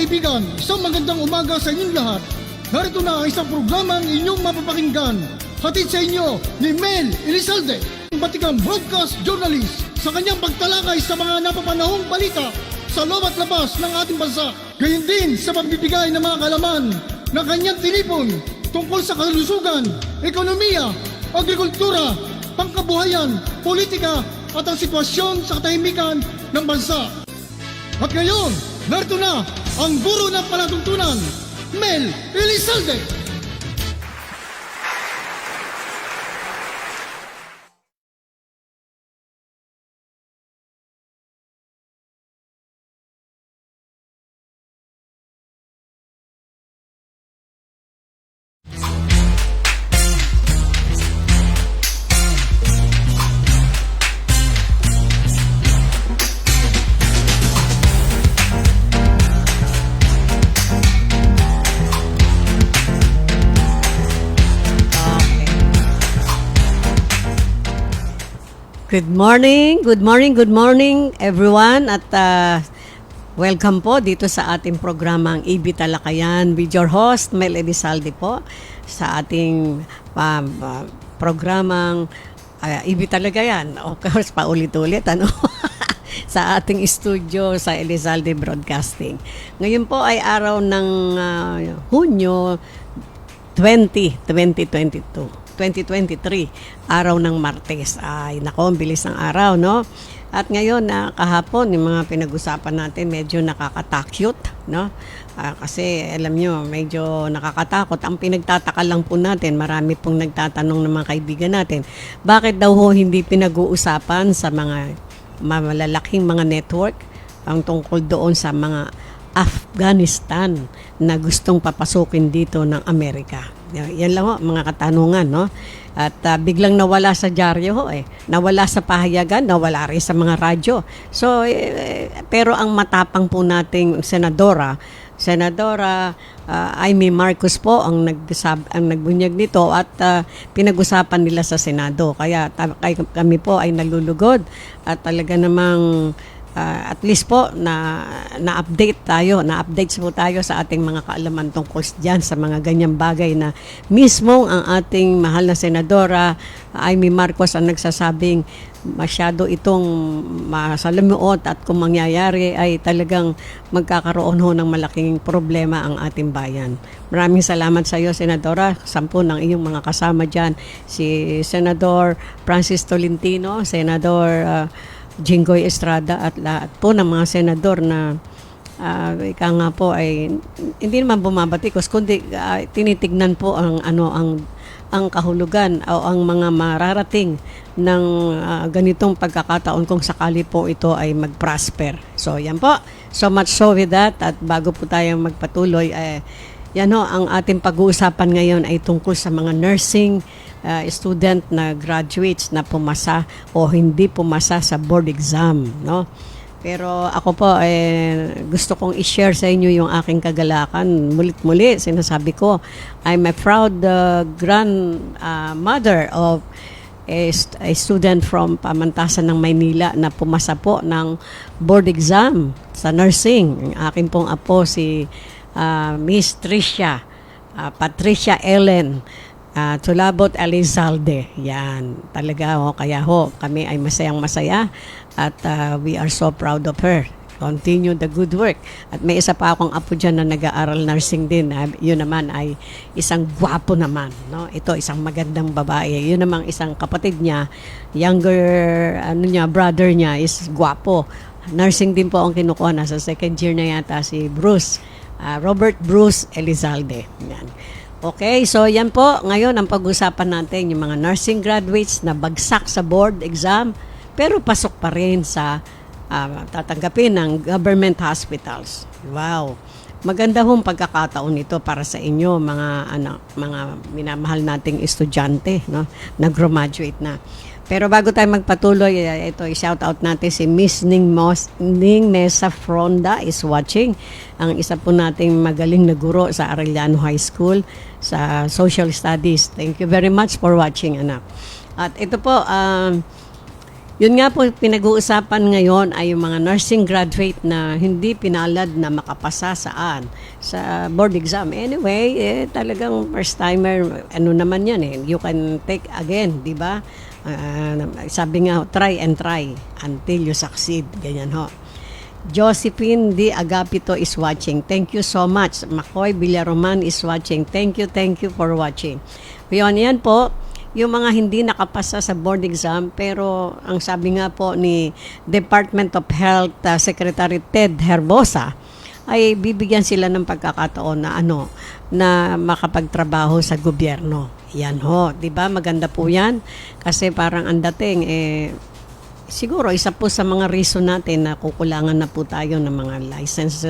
kaibigan, isang magandang umaga sa inyong lahat. Narito na ang isang programang inyong mapapakinggan. Hatid sa inyo ni Mel Elizalde, batikang broadcast journalist, sa kanyang pagtalakay sa mga napapanahong balita sa loob at labas ng ating bansa. Gayon din sa pagbibigay ng mga kaalaman na kanyang tinipon tungkol sa kalusugan, ekonomiya, agrikultura, pangkabuhayan, politika at ang sitwasyon sa katahimikan ng bansa. At ngayon, narito na ang guro ng palatuntunan, Mel Elizalde. Good morning everyone at welcome po dito sa ating programang EB Talakayan with your host Mel Elizalde po sa ating programang EB Talakayan. O course, paulit-ulit ano? Sa ating studio sa Elizalde Broadcasting. Ngayon po ay araw ng Hunyo 2023, araw ng Martes. Ay, nako, ang bilis ng araw, no? At ngayon, kahapon, yung mga pinag-usapan natin, medyo nakakatakyot, no? Kasi, alam nyo, medyo nakakatakot. Ang pinagtataka lang po natin, marami pong nagtatanong ng mga kaibigan natin, bakit daw ho hindi pinag-uusapan sa mga malalaking mga network ang tungkol doon sa mga Afghanistan na gustong papasukin dito ng Amerika. Yan lang ho, mga katanungan, no? At biglang nawala sa dyaryo ho nawala sa pahayagan, nawala rin sa mga radyo. So, pero ang matapang po nating Senadora Amy Marcos po ang nagbunyag nito at pinag-usapan nila sa Senado. Kaya kami po ay nalulugod at talaga namang at least po na-update po tayo sa ating mga kaalaman tungkol diyan sa mga ganyang bagay na mismo ang ating mahal na Senadora Amy Marcos ang nagsasabing masyado itong masalamuot at kung mangyayari ay talagang magkakaroon ho ng malaking problema ang ating bayan. Maraming salamat sa iyo, Senadora. 10 ng iyong mga kasama dyan, si Senador Francis Tolentino, Senador Jinggoy Estrada at lahat po ng mga senador na ika nga po ay hindi naman bumabatikos kundi tinitignan po ang kahulugan o ang mga mararating ng ganitong pagkakataon kung sakali po ito ay mag-prosper. So yan po. So much so with that at bago po tayo magpatuloy yan ho, ang ating pag-uusapan ngayon ay tungkol sa mga nursing student na graduates na pumasa o hindi pumasa sa board exam, no? Pero ako po gusto kong i-share sa inyo yung aking kagalakan. Mulit-muli sinasabi ko, I'm a proud grandmother of a student from Pamantasan ng Maynila na pumasa po ng board exam sa nursing. Ang akin pong apo si Miss Patricia Ellen Tulabot Elizalde. Yan. Talaga kaya kami ay masayang-masaya at we are so proud of her. Continue the good work. At may isa pa akong apo dyan na nag-aaral nursing din. Yun naman ay isang gwapo naman. No? Ito, isang magandang babae. Yun naman isang kapatid niya, younger brother niya is gwapo. Nursing din po ang kinukuha. Nasa second year na yata si Bruce. Robert Bruce Elizalde. Yan. Okay, so yan po. Ngayon, ang pag-usapan natin yung mga nursing graduates na bagsak sa board exam pero pasok pa rin sa tatanggapin ng government hospitals. Wow. Maganda hong pagkakataon ito para sa inyo mga minamahal nating estudyante, no, na graduate na. Pero bago tayo magpatuloy, ito i-shout out natin si Miss Ning Nessa Fronda is watching. Ang isa po nating magaling na guro sa Arellano High School sa Social Studies. Thank you very much for watching, anak. At ito po, Yun nga po, pinag-uusapan ngayon ay yung mga nursing graduate na hindi pinalad na makapasa sa board exam. Anyway, talagang first timer, ano naman yan you can take again, di ba? Sabi nga, try and try until you succeed. Ganyan ho. Josephine D. Agapito is watching. Thank you so much. Makoy Villaroman is watching. Thank you for watching. Yan po, yung mga hindi nakapasa sa board exam, pero ang sabi nga po ni Department of Health Secretary Ted Herbosa, ay bibigyan sila ng pagkakataon na makapagtrabaho sa gobyerno. Yan ho, 'di ba? Maganda po 'yan kasi parang ang dating siguro isa po sa mga reason natin na kukulangan na po tayo ng mga licensed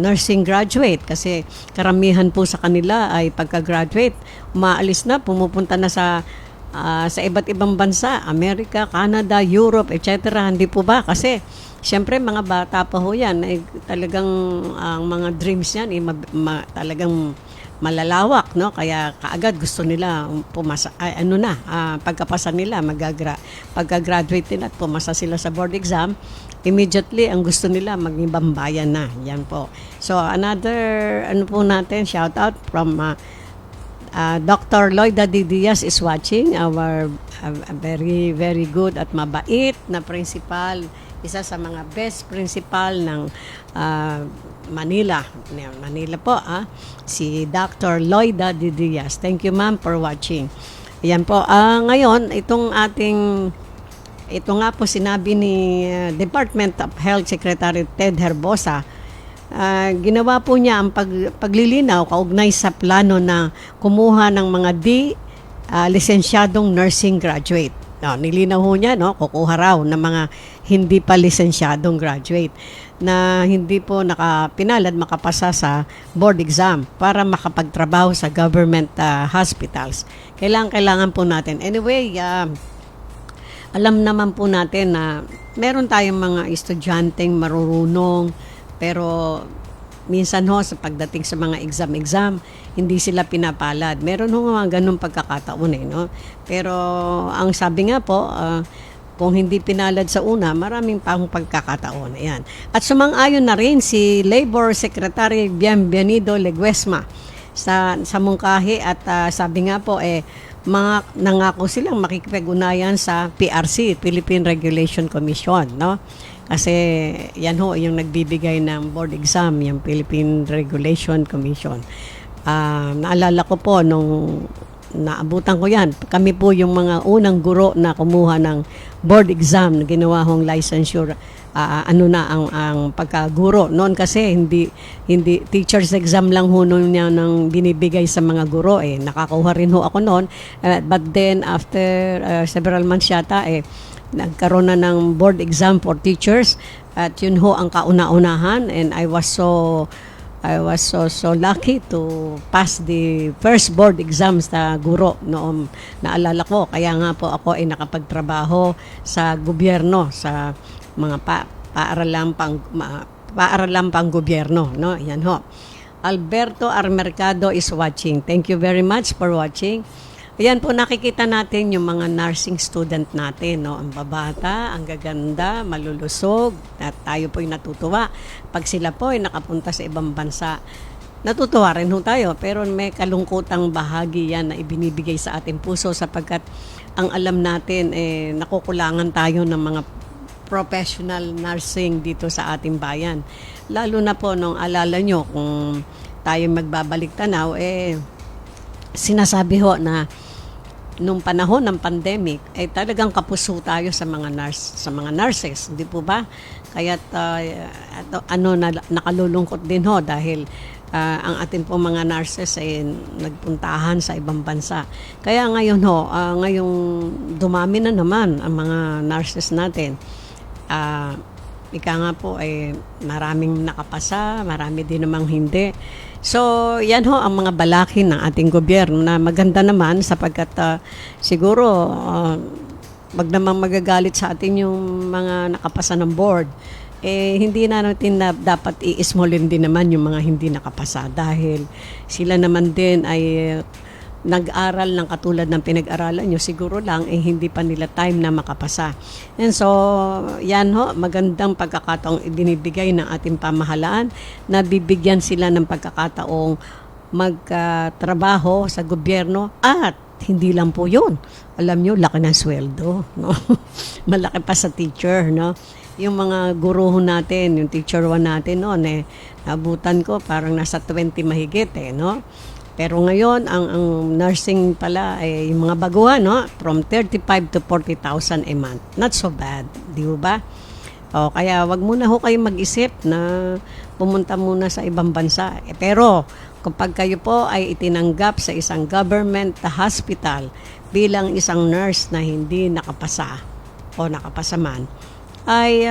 nursing graduate kasi karamihan po sa kanila ay pagka-graduate, umaalis na, pumupunta na sa iba't ibang bansa, Amerika, Canada, Europe, etc. Hindi po ba? Kasi siyempre mga bata pa ho yan, talagang ang mga dreams yan talagang malalawak, no? Kaya kaagad gusto nila pumasa, pagkapasa nila, pagka-graduate nila at pumasa sila sa board exam, immediately ang gusto nila maging bambayan na. Yan po. So another, po natin, shout out from Dr. Loida D. Diaz is watching, our very, very good at mabait na principal, isa sa mga best principal ng Manila po, si Dr. Loida D. Diaz. Thank you, ma'am, for watching. Ayan po, ngayon, ito nga po sinabi ni Department of Health Secretary Ted Herbosa, ginawa po niya ang paglilinaw kaugnay sa plano na kumuha ng mga lisensyadong nursing graduate. Nilinaw ho niya, kukuha raw ng mga hindi pa lisensyadong graduate na hindi po pinalad makapasa sa board exam para makapagtrabaho sa government hospitals. Kailangan po natin. Anyway, alam naman po natin na meron tayong mga estudyanteng marurunong, pero minsan sa pagdating sa mga exam, hindi sila pinapalad. Meron mga ganung pagkakataon no? Pero ang sabi nga po, kung hindi pinalad sa una, maraming pang pagkakataon. Ayan. At sumang-ayon na rin si Labor Secretary Bienvenido Leguesma sa mungkahi at sabi nga po, nangako silang makikipag-unayan sa PRC, Philippine Regulation Commission, no? Kasi yan yung nagbibigay ng board exam, yung Philippine Regulation Commission. Naalala ko po nung naabutan ko yan, kami po yung mga unang guro na kumuha ng board exam na ginawa hong licensure, ang pagkaguro. Noon kasi hindi teacher's exam lang noon niya nang binibigay sa mga guro. Nakakuha rin ako noon. But then after several months yata, nagkaroon na ng board exam for teachers at yun ang kauna-unahan, and I was so lucky to pass the first board exam sa guro noong naalala ko. Kaya nga po ako ay nakapagtrabaho sa gobyerno sa mga paaralang pang gobyerno, no? Yan ho. Alberto Armercado is watching. Thank you very much for watching. Ayan po, nakikita natin yung mga nursing student natin, no? Ang babata, ang gaganda, malulusog, at tayo po ay natutuwa. Pag sila po ay nakapunta sa ibang bansa, natutuwa rin tayo, pero may kalungkutang bahagi yan na ibinibigay sa ating puso sapagkat ang alam natin, nakukulangan tayo ng mga professional nursing dito sa ating bayan. Lalo na po nung alala nyo, kung tayo magbabalik tanaw, sinasabi na nung panahon ng pandemic ay talagang kapuso tayo sa mga nurses, hindi po ba? Kaya nakalulungkot din dahil ang atin po mga nurses ay nagpuntahan sa ibang bansa. Kaya ngayon ngayong dumami na naman ang mga nurses natin. Ika nga po maraming nakapasa, marami din namang hindi. So, yan ang mga balakin ng ating gobyerno na maganda naman sapagkat siguro wag namang magagalit sa atin yung mga nakapasa ng board. Hindi na natin dapat i-smallin din naman yung mga hindi nakapasa dahil sila naman din ay nag-aral ng katulad ng pinag-aralan nyo, siguro lang hindi pa nila time na makapasa. And so, yan ho, magandang pagkakataong ibinibigay ng ating pamahalaan na bibigyan sila ng pagkakataong magtrabaho sa gobyerno at hindi lang po yun. Alam nyo, laki ng sweldo. No? Malaki pa sa teacher. No? Yung mga guro natin, yung teacher 1 natin noon, nabutan ko parang nasa 20 mahigit. No? Pero ngayon, ang nursing pala, yung mga baguhan, no? From 35 to 40,000 a month. Not so bad, di ba? O, kaya wag muna ho kayo mag-isip na pumunta muna sa ibang bansa. Pero kapag kayo po ay itinanggap sa isang government hospital bilang isang nurse na hindi nakapasa o nakapasa man, ay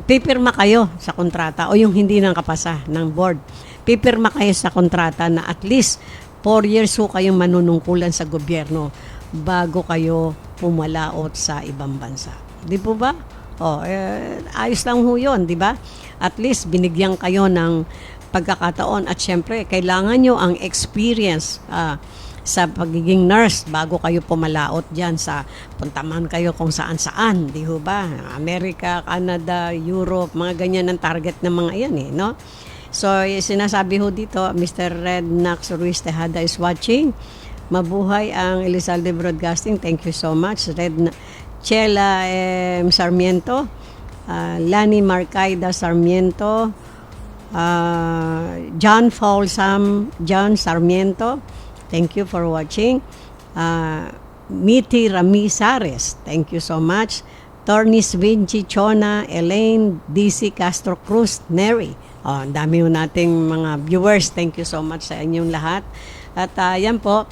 pipirma kayo sa kontrata o yung hindi nakapasa ng board. Pipirma kayo sa kontrata na at least 4 years ho kayong manunungkulan sa gobyerno bago kayo pumalaot sa ibang bansa. Di po ba? Ayos lang ho yun, di ba? At least binigyan kayo ng pagkakataon at syempre kailangan nyo ang experience sa pagiging nurse bago kayo pumalaot dyan sa puntaman kayo kung saan-saan, di ho ba? Amerika, Canada, Europe, mga ganyan ang target ng mga yan no? So, sinasabi ho dito, Mr. Red Nax Ruiz Tejada is watching. Mabuhay ang Elizalde Broadcasting. Thank you so much. Chela Sarmiento, Lani Marcaida Sarmiento, John Sarmiento. Thank you for watching. Miti Ramizares. Thank you so much. Tornis Vinci Chona, Elaine, DC Castro Cruz, Neri. Ang dami ho nating mga viewers. Thank you so much sa inyong lahat. At yan po.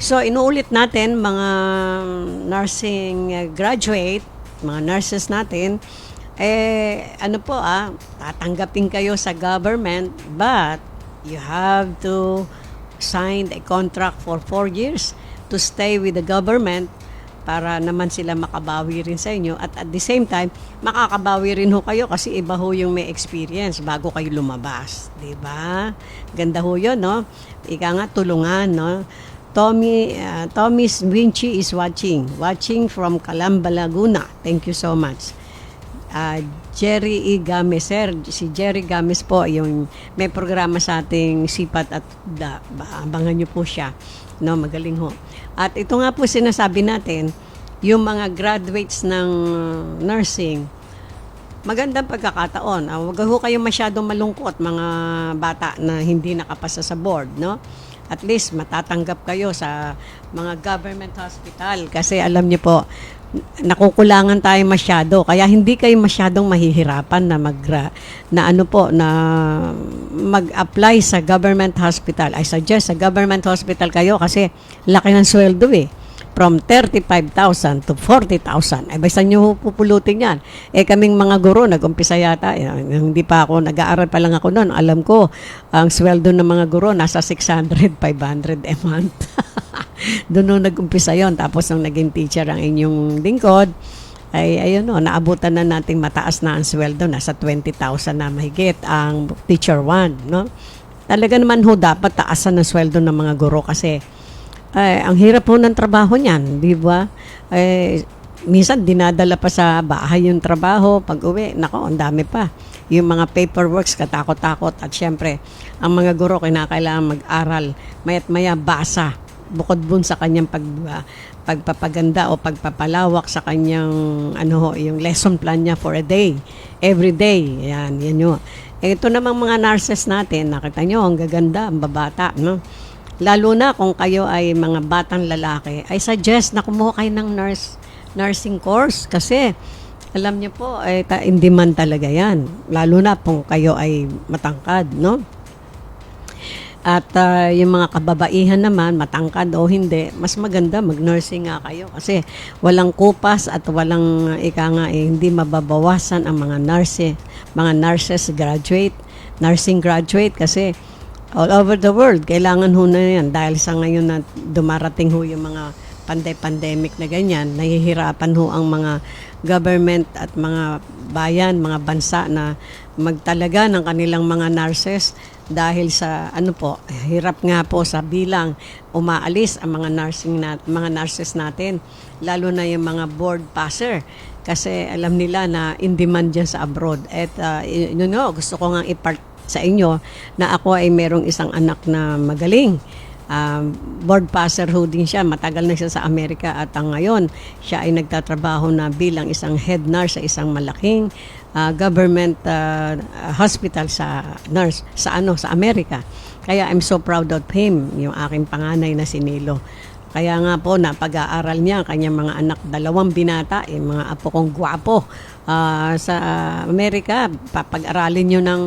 So, inuulit natin mga nursing graduate, mga nurses natin, tatanggapin kayo sa government, but you have to sign a contract for 4 years to stay with the government para naman sila makabawi rin sa inyo at at the same time makakabawi rin ho kayo kasi iba ho yung may experience bago kayo lumabas, di ba? Ganda ho yun, no? Ika nga tulungan, no? Tommy's Vinci is watching from Calamba, Laguna. Thank you so much. Jerry E. Games, sir, si Jerry Games po yung may programa sa ating Sipat at abangan nyo po siya, no? Magaling ho. At ito nga po sinasabi natin, yung mga graduates ng nursing, magandang pagkakataon. Huwag ho kayong masyadong malungkot, mga bata na hindi nakapasa sa board, no? At least matatanggap kayo sa mga government hospital kasi alam niyo po, nakukulangan tayo masyado kaya hindi kayo masyadong mahihirapan na mag-apply sa government hospital. I suggest sa government hospital kayo kasi laki ng sweldo from 35,000 to 40,000. Basta nyo pupulutin yan. Kaming mga guro, nag-umpisa yata. Hindi pa ako, nag-aaral pa lang ako noon. Alam ko, ang sweldo ng mga guro, nasa 600, 500 a month. Doon nung nag-umpisa yon. Tapos nung naging teacher ang inyong lingkod, ayun naabutan na nating mataas na ang sweldo. Nasa 20,000 na mahigit ang teacher 1. No? Talaga naman dapat taasan ng sweldo ng mga guro kasi ang hirap po ng trabaho niyan, di ba? Minsan dinadala pa sa bahay yung trabaho, pag uwi, ang dami pa. Yung mga paperworks, katakot-takot. At syempre, ang mga guro kinakailangan mag-aral, maya't maya basa, bukod dun sa kanyang pagpapaganda o pagpapalawak sa kanyang yung lesson plan niya for a day, every day. Yan yun. Ito namang mga nurses natin, nakita nyo, ang gaganda, ang babata, no? Lalo na kung kayo ay mga batang lalaki, I suggest na kumuha kayo ng nursing course kasi alam niyo po, in demand talaga yan. Lalo na kung kayo ay matangkad, no? At yung mga kababaihan naman, matangkad o hindi, mas maganda mag-nursing nga kayo kasi walang kupas at walang hindi mababawasan ang mga nurses graduate, nursing graduate kasi all over the world, kailangan ho na yan dahil sa ngayon na dumarating ho yung mga pandemic na ganyan, nahihirapan ho ang mga government at mga bayan, mga bansa na magtalaga ng kanilang mga nurses dahil sa ano po, hirap nga po sa bilang umaalis ang mga nurses natin, lalo na yung mga board passer, kasi alam nila na in demand dyan sa abroad. At gusto ko nga ipart sa inyo na ako ay merong isang anak na magaling. Board passer ho din siya, matagal na siya sa Amerika, at ngayon siya ay nagtatrabaho na bilang isang head nurse sa isang malaking government hospital sa Amerika. Kaya I'm so proud of him, yung aking panganay na si Nilo. Kaya nga po, napag-aaral niya ang kanyang mga anak, 2 binata, yung mga apo kong gwapo. Sa Amerika, papag-aralin nyo ng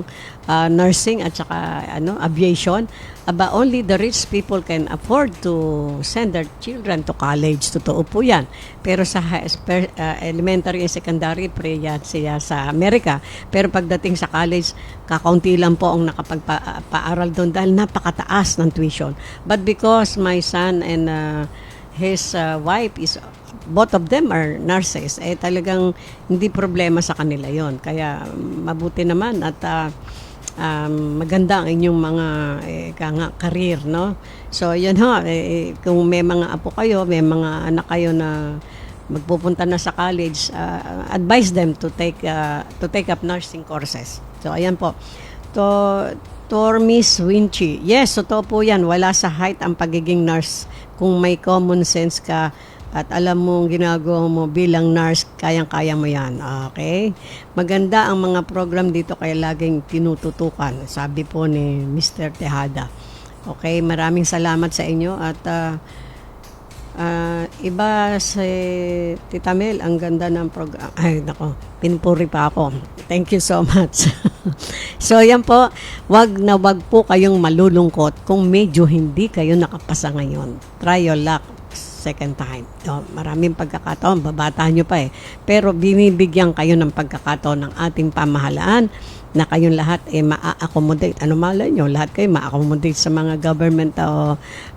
nursing at saka aviation. But only the rich people can afford to send their children to college. Totoo po yan. Pero sa elementary and secondary, pre-yan siya sa Amerika. Pero pagdating sa college, kakaunti lang po ang nakapagpaaral doon dahil napakataas ng tuition. But because my son and his wife both of them are nurses, talagang hindi problema sa kanila yon. Kaya mabuti naman at maganda ang inyong mga career, no? So yun ho, kung may mga apo kayo, may mga anak kayo na magpupunta na sa college, advise them to take up nursing courses. So ayan po. Miss Winchi. Yes, totoo po yan. Wala sa height ang pagiging nurse. Kung may common sense ka at alam mo ginagawa mo bilang nurse, kayang-kaya mo yan. Okay? Maganda ang mga program dito kaya laging tinututukan. Sabi po ni Mr. Tejada. Okay, maraming salamat sa inyo at iba si Tita Mel, ang ganda ng program. Ay, nako, pinpuri pa ako. Thank you so much. So, yan po, wag po kayong malulungkot kung medyo hindi kayo nakapasa ngayon. Try your luck second time. So, maraming pagkakataon, babata nyo pa pero binibigyan kayo ng pagkakataon ng ating pamahalaan na kayong lahat ma-accommodate. Ano malay nyo, lahat kayo ma-accommodate sa mga government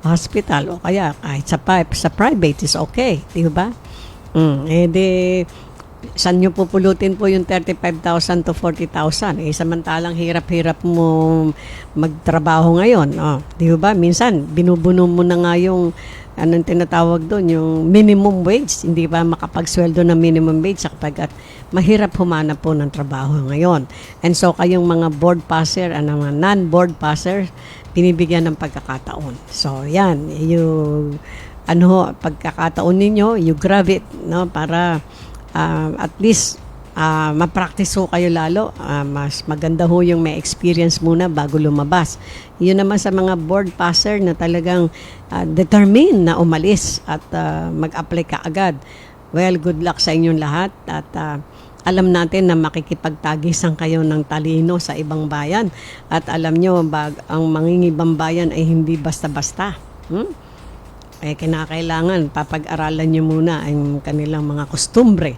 hospital o kaya kahit sa private is okay, di ba? Saan nyo pupulutin po yung 35,000 to 40,000? Samantalang hirap-hirap mo magtrabaho ngayon. Di ba? Minsan, binubuno mo na nga yung anong tinatawag doon, yung minimum wage. Hindi ba makapagsweldo ng minimum wage sapagkat mahirap humanap po ng trabaho ngayon. And so, kayong mga board passer, mga non-board passer, binibigyan ng pagkakataon. So, yan. Pagkakataon ninyo, you grab it, no? Para at least ma-practice ho kayo lalo. Mas maganda ho yung may experience muna bago lumabas. Yun naman sa mga board passer na talagang determined na umalis at mag-apply ka agad. Well, good luck sa inyong lahat at alam natin na makikipagtagisan kayo ng talino sa ibang bayan at alam nyo, ang mangingibang bayan ay hindi basta-basta. Kinakailangan papag-aralan nyo muna ang kanilang mga kostumbre,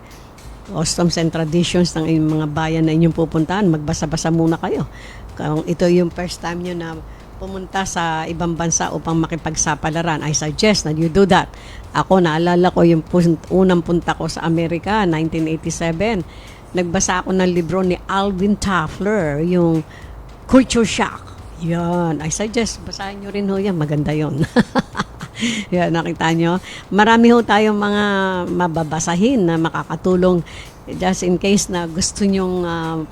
customs and traditions ng mga bayan na inyong pupuntahan. Magbasa-basa muna kayo. Kung ito yung first time nyo na pumunta sa ibang bansa upang makipagsapalaran, I suggest that you do that. Ako, naalala ko yung unang punta ko sa Amerika, 1987. Nagbasa ako ng libro ni Alvin Toffler, yung Culture Shock. Yan. I suggest, basahin nyo rin ho yan. Maganda yon. Yan, nakita nyo. Marami ho tayong mga mababasahin na makakatulong just in case na gusto nyong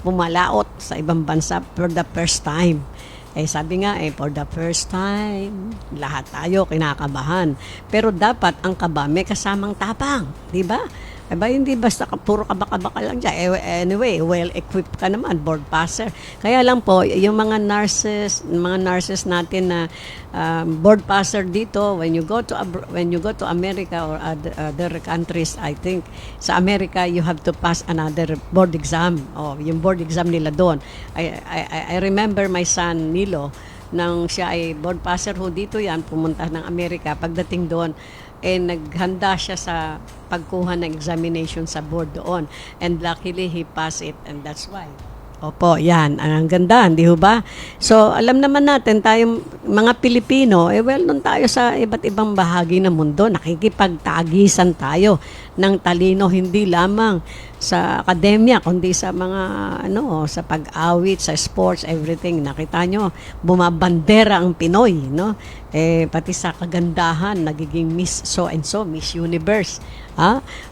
pumalaot sa ibang bansa for the first time. Sabi nga, for the first time, lahat tayo kinakabahan. Pero dapat ang kaba may kasamang tapang, di ba? Hindi basta puro kaba-kaba ka lang dyan. Anyway, well-equipped ka naman, board passer. Kaya lang po, yung mga nurses natin na board passer dito, when you go to America or other countries, I think, sa America, you have to pass another board exam. Yung board exam nila doon. I remember my son, Nilo, nang siya ay board passer ho dito yan, pumunta ng Amerika, pagdating doon, naghanda siya sa pagkuha ng examination sa board doon. And luckily, he passed it and that's why. Opo, yan. Ang ganda, hindi ho ba? So, alam naman natin, tayo mga Pilipino, well, nun tayo sa iba't ibang bahagi ng mundo, nakikipagtagisan tayo ng talino, hindi lamang sa akademya, kundi sa mga, sa pag-awit, sa sports, everything. Nakita nyo, bumabandera ang Pinoy, no? Pati sa kagandahan, nagiging Miss so-and-so, Miss Universe.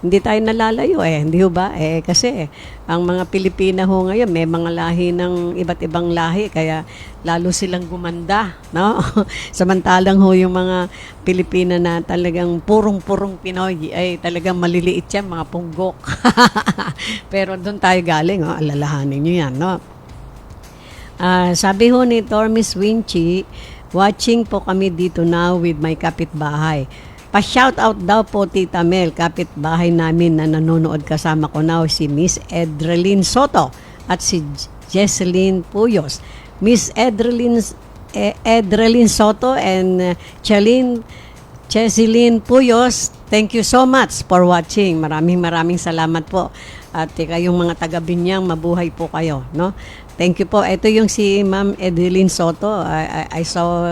Hindi tayo nalalayo hindi ba? Kasi ang mga Pilipina ho ngayon, may mga lahi ng iba't ibang lahi, kaya lalo silang gumanda, no? Samantalang ho yung mga Pilipina na talagang purong-purong Pinoy, ay talagang maliliit yan, mga punggok. Pero doon tayo galing, alalahanin nyo yan, no? Sabi ho ni Tormis Winchi, watching po kami dito now with my kapitbahay. Pa-shout out daw po Tita Mel, kapitbahay namin na nanonood kasama ko now, si Miss Edrelyn Soto at si Jesseline Puyos. Miss Edrelyn Soto and Jesseline Puyos, thank you so much for watching. Maraming salamat po. At kayong mga taga-Binyang, mabuhay po kayo, no? Thank you po. Ito yung si Ma'am Edrelyn Soto. I saw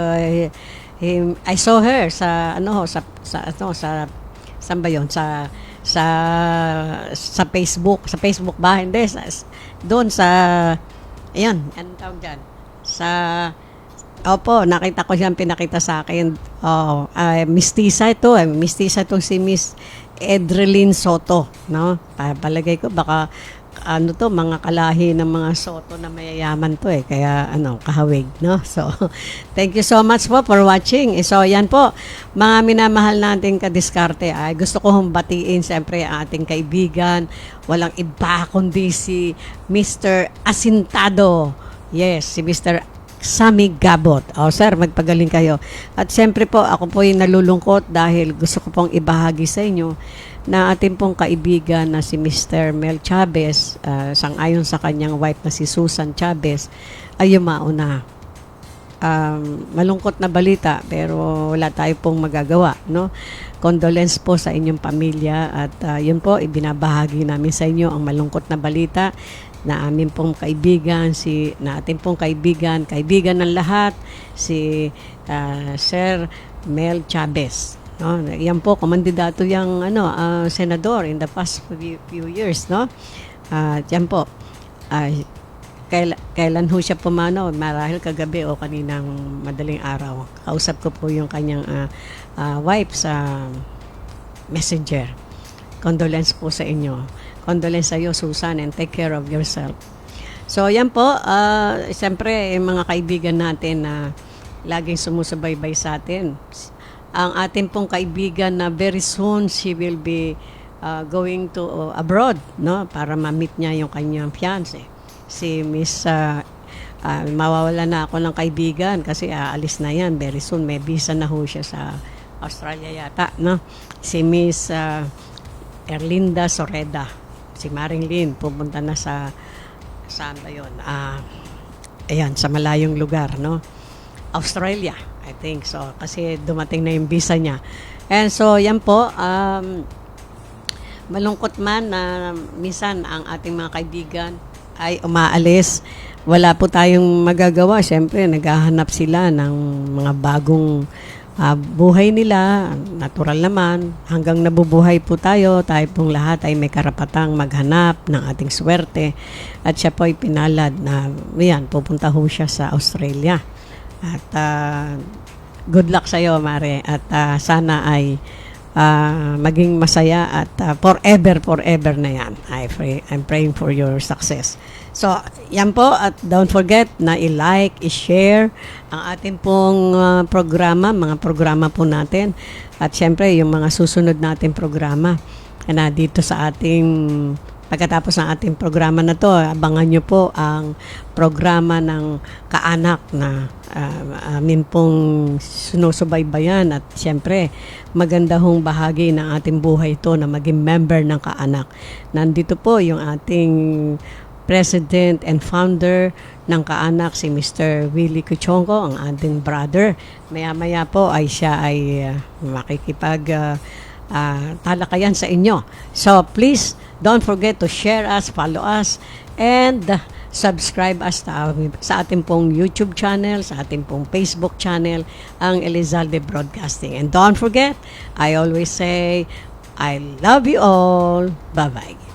her sa saan ba yun? Sa Facebook ba? Hindi, doon sa ayan, ano tawag dyan? Opo, nakita ko siyang pinakita sa akin. Mistisa ito. Mistisa itong si Miss Edrelyn Soto, no? Palagay ko baka mga kalahi ng mga Soto na mayayaman to kaya kahawig, no? So, thank you so much po for watching. So, yan po, mga minamahal nating kadiskarte. Gusto ko hong batiin siyempre ang ating kaibigan. Walang iba kundi si Mr. Asintado. Yes, si Mr. Sammy Gabot. Sir, magpagaling kayo. At siyempre po, ako po yung nalulungkot dahil gusto ko pong ibahagi sa inyo na ating pong kaibigan na si Mr. Mel Chavez, sangayon sa kanyang wife na si Susan Chavez, ay yumao na. Malungkot na balita pero wala tayo pong magagawa, no? Condolence po sa inyong pamilya at yun po, ibinabahagi namin sa inyo ang malungkot na balita na amin pong kaibigan, na ating pong kaibigan ng lahat, si Sir Mel Chavez. No, yan po, kumandidato yung senador in the past few years, no? Yan po. Kailan ho siya pumanaw? Marahil kagabi o kaninang madaling araw. Kausap ko po yung kanyang wife sa Messenger. Condolence po sa inyo. Condolence sa iyo, Susan, and take care of yourself. So, yan po. Siyempre, mga kaibigan natin na laging sumusubaybay sa atin. Ang ating pong kaibigan na very soon she will be going to abroad, no, para ma-meet niya yung kanyang fiancé. Si Miss mawawala na ako ng kaibigan kasi aalis na yan very soon, may visa na ho siya sa Australia yata, no. Si Miss Erlinda Soreda, si Maring Lynn, pupunta na sa saan ba yun? Ayan, sa malayong lugar, no, Australia, I think so, kasi dumating na yung visa niya. And so, yan po, malungkot man na minsan ang ating mga kaibigan ay umaalis. Wala po tayong magagawa. Siyempre, naghahanap sila ng mga bagong buhay nila. Natural naman. Hanggang nabubuhay po tayo pong lahat ay may karapatang maghanap ng ating swerte. At siya po ay pinalad na, yan, pupunta ho siya sa Australia. At good luck sa iyo, Mare. At sana ay maging masaya at forever na yan. I'm praying for your success. So, yan po. At don't forget na i-like, i-share ang ating pong programa, mga programa po natin. At syempre, yung mga susunod natin programa na dito sa ating pagkatapos ng ating programa na to, abangan nyo po ang programa ng kaanak na amin pong sinusubaybayan at siyempre maganda hong bahagi ng ating buhay ito na maging member ng kaanak. Nandito po yung ating president and founder ng kaanak, si Mr. Willie Kuchongo, ang ating brother. Maya-maya po ay siya ay makikipag talakayan sa inyo. So please don't forget to share us, follow us, and subscribe us sa ating pong YouTube channel, sa ating pong Facebook channel, ang Elizalde Broadcasting. And don't forget, I always say, I love you all. Bye-bye.